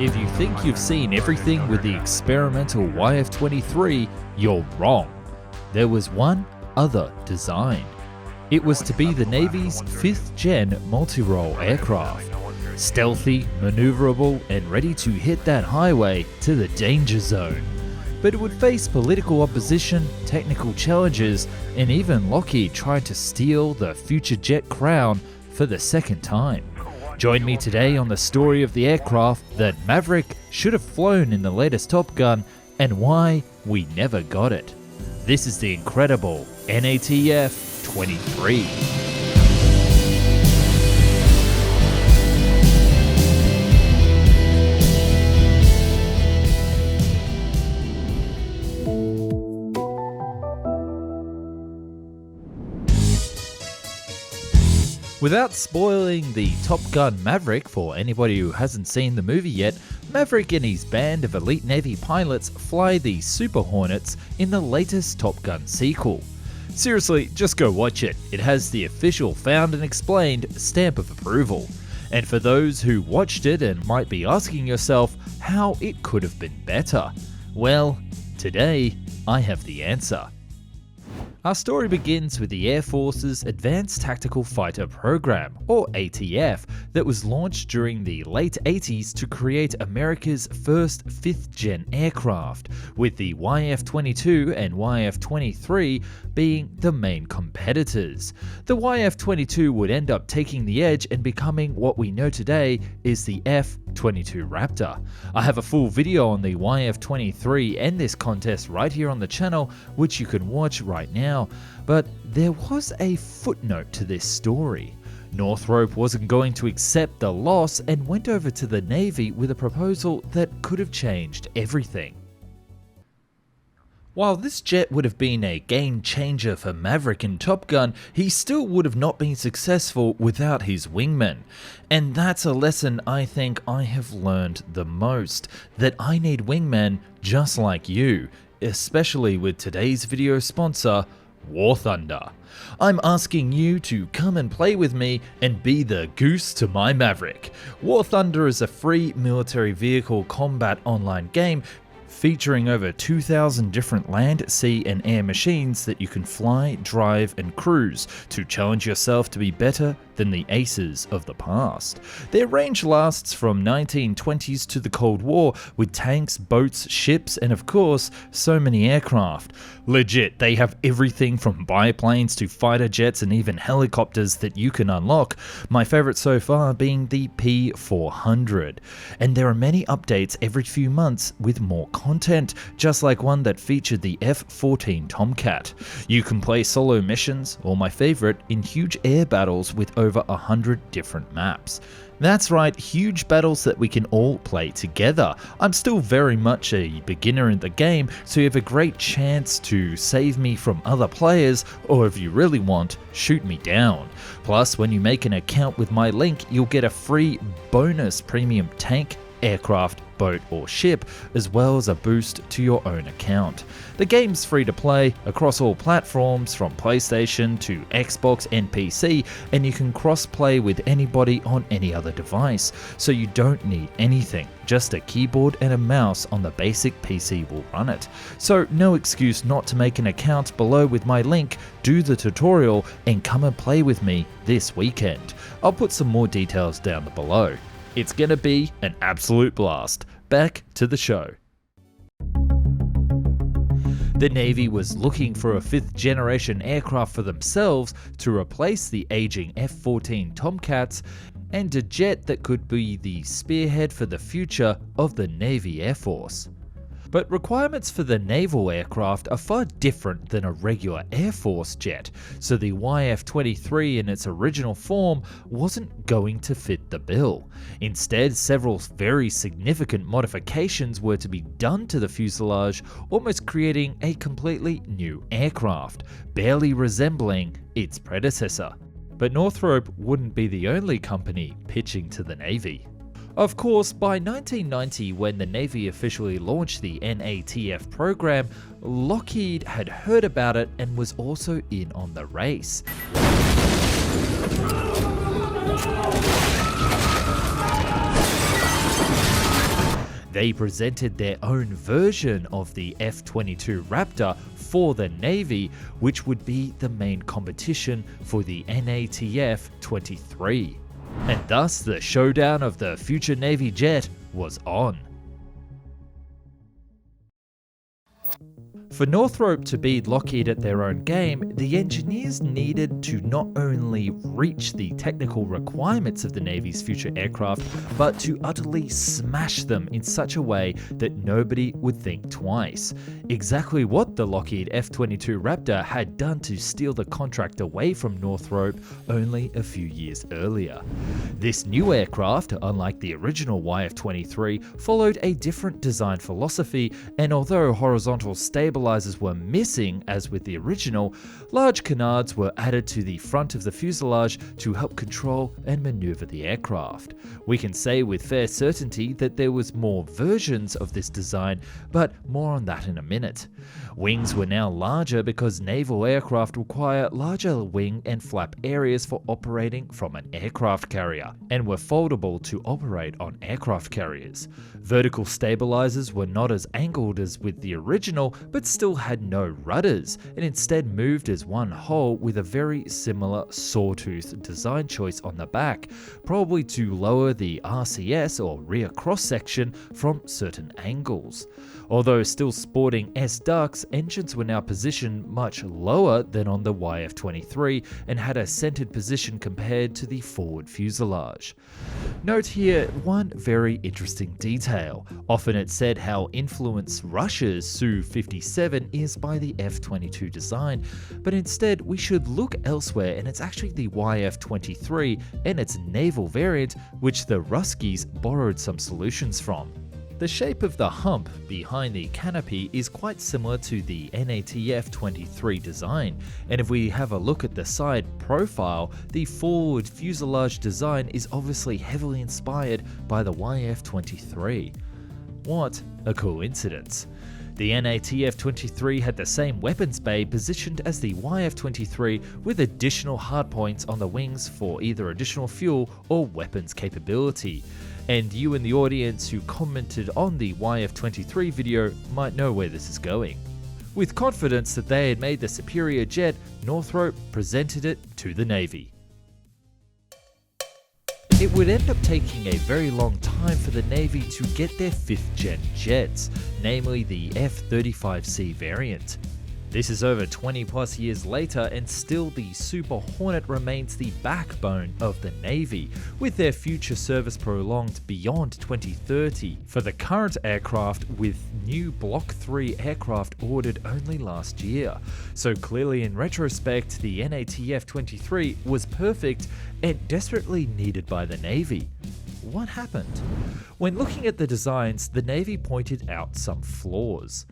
If you think you've seen everything with the experimental YF-23, you're wrong. There was one other design. It was to be the Navy's 5th gen multi-role aircraft. Stealthy, maneuverable, and ready to hit that highway to the danger zone. But it would face political opposition, technical challenges, and even Lockheed tried to steal the future jet crown for the second time. Join me today on the story of the aircraft that Maverick should have flown in the latest Top Gun and why we never got it. This is the incredible NATF 23. Without spoiling the Top Gun Maverick for anybody who hasn't seen the movie yet, Maverick and his band of elite Navy pilots fly the Super Hornets in the latest Top Gun sequel. Seriously, just go watch it. It has the official Found and Explained stamp of approval. And for those who watched it and might be asking yourself how it could have been better, well, today I have the answer. Our story begins with the Air Force's Advanced Tactical Fighter Program, or ATF, that was launched during the late 80s to create America's first 5th gen aircraft, with the YF-22 and YF-23 being the main competitors. The YF-22 would end up taking the edge and becoming what we know today is the F-22 Raptor. I have a full video on the YF-23 and this contest right here on the channel, which you can watch right now. But there was a footnote to this story. Northrop wasn't going to accept the loss and went over to the Navy with a proposal that could have changed everything. While this jet would have been a game changer for Maverick and Top Gun, he still would have not been successful without his wingmen. And that's a lesson I think I have learned the most, that I need wingmen just like you, especially with today's video sponsor, War Thunder. I'm asking you to come and play with me and be the goose to my Maverick. War Thunder is a free military vehicle combat online game featuring over 2,000 different land, sea and air machines that you can fly, drive and cruise to challenge yourself to be better than the aces of the past. Their range lasts from 1920s to the Cold War, with tanks, boats, ships and of course so many aircraft. Legit, they have everything from biplanes to fighter jets and even helicopters that you can unlock, my favourite so far being the P400. And there are many updates every few months with more content, just like one that featured the F-14 Tomcat. You can play solo missions, or my favourite, in huge air battles with over 100 different maps. That's right, huge battles that we can all play together. I'm still very much a beginner in the game, so you have a great chance to save me from other players, or if you really want, shoot me down. Plus, when you make an account with my link, you'll get a free bonus premium tank, aircraft, boat or ship, as well as a boost to your own account. The game's free to play across all platforms from PlayStation to Xbox and PC, and you can cross-play with anybody on any other device, so you don't need anything. Just a keyboard and a mouse on the basic PC will run it. So no excuse not to make an account below with my link, do the tutorial and come and play with me this weekend. I'll put some more details down below. It's gonna be an absolute blast. Back to the show. The Navy was looking for a 5th generation aircraft for themselves to replace the aging F-14 Tomcats and a jet that could be the spearhead for the future of the Navy Air Force. But requirements for the naval aircraft are far different than a regular Air Force jet, so the YF-23 in its original form wasn't going to fit the bill. Instead, several very significant modifications were to be done to the fuselage, almost creating a completely new aircraft, barely resembling its predecessor. But Northrop wouldn't be the only company pitching to the Navy. Of course, by 1990, when the Navy officially launched the NATF program, Lockheed had heard about it and was also in on the race. They presented their own version of the F-22 Raptor for the Navy, which would be the main competition for the NATF-23. And thus the showdown of the future Navy jet was on. For Northrop to beat Lockheed at their own game, the engineers needed to not only reach the technical requirements of the Navy's future aircraft, but to utterly smash them in such a way that nobody would think twice. Exactly what the Lockheed F-22 Raptor had done to steal the contract away from Northrop only a few years earlier. This new aircraft, unlike the original YF-23, followed a different design philosophy, and although horizontal stabilizers were missing as with the original, large canards were added to the front of the fuselage to help control and maneuver the aircraft. We can say with fair certainty that there was more versions of this design, but more on that in a minute. Wings were now larger because naval aircraft require larger wing and flap areas for operating from an aircraft carrier, and were foldable to operate on aircraft carriers. Vertical stabilizers were not as angled as with the original, but still had no rudders, and instead moved as one whole with a very similar sawtooth design choice on the back, probably to lower the RCS or rear cross section from certain angles. Although still sporting S-ducts, engines were now positioned much lower than on the YF-23 and had a centered position compared to the forward fuselage. Note here one very interesting detail. Often it's said how influenced Russia's Su-57 is by the F-22 design, but instead we should look elsewhere, and it's actually the YF-23 and its naval variant which the Ruskies borrowed some solutions from. The shape of the hump behind the canopy is quite similar to the NATF-23 design, and if we have a look at the side profile, the forward fuselage design is obviously heavily inspired by the YF-23. What a coincidence. The NATF-23 had the same weapons bay positioned as the YF-23 with additional hardpoints on the wings for either additional fuel or weapons capability. And you in the audience who commented on the YF-23 video might know where this is going. With confidence that they had made the superior jet, Northrop presented it to the Navy. It would end up taking a very long time for the Navy to get their 5th gen jets, namely the F-35C variant. This is over 20 plus years later, and still the Super Hornet remains the backbone of the Navy, with their future service prolonged beyond 2030 for the current aircraft, with new Block 3 aircraft ordered only last year. So clearly in retrospect, the NATF-23 was perfect and desperately needed by the Navy. What happened? When looking at the designs, the Navy pointed out some flaws.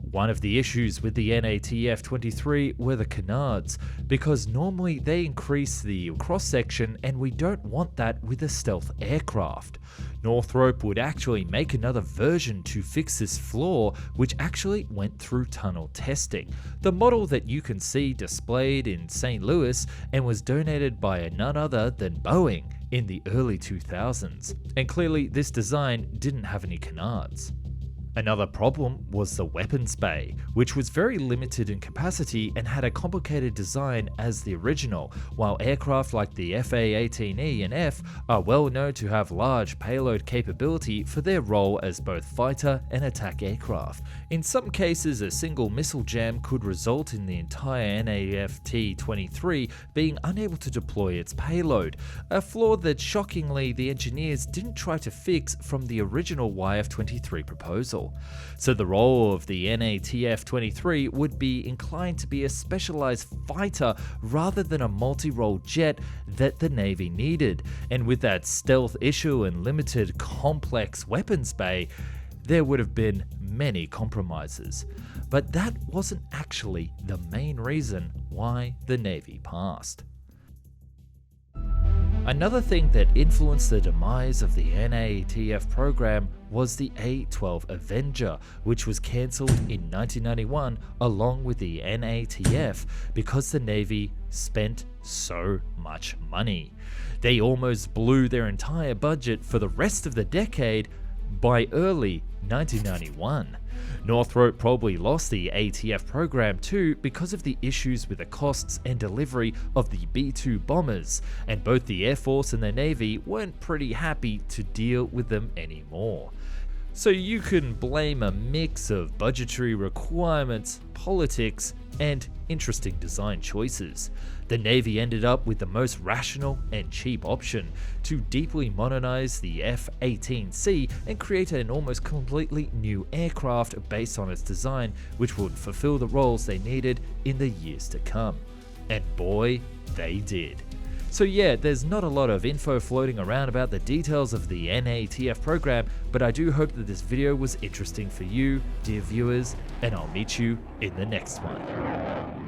One of the issues with the NATF-23 were the canards, because normally they increase the cross-section and we don't want that with a stealth aircraft. Northrop would actually make another version to fix this flaw, which actually went through tunnel testing. The model that you can see displayed in St. Louis and was donated by none other than Boeing in the early 2000s, and clearly this design didn't have any canards. Another problem was the weapons bay, which was very limited in capacity and had a complicated design as the original, while aircraft like the FA-18E and F are well known to have large payload capability for their role as both fighter and attack aircraft. In some cases, a single missile jam could result in the entire NAF-T-23 being unable to deploy its payload, a flaw that shockingly the engineers didn't try to fix from the original YF-23 proposal. So the role of the NATF-23 would be inclined to be a specialized fighter rather than a multi-role jet that the Navy needed, and with that stealth issue and limited complex weapons bay, there would have been many compromises. But that wasn't actually the main reason why the Navy passed. Another thing that influenced the demise of the NATF program was the A-12 Avenger, which was cancelled in 1991 along with the NATF because the Navy spent so much money. They almost blew their entire budget for the rest of the decade by early 1991. Northrop probably lost the ATF program too because of the issues with the costs and delivery of the B-2 bombers, and both the Air Force and the Navy weren't pretty happy to deal with them anymore. So you can blame a mix of budgetary requirements, politics, and interesting design choices. The Navy ended up with the most rational and cheap option to deeply modernize the F-18C and create an almost completely new aircraft based on its design, which would fulfill the roles they needed in the years to come. And boy, they did. So yeah, there's not a lot of info floating around about the details of the NATF program, but I do hope that this video was interesting for you, dear viewers, and I'll meet you in the next one.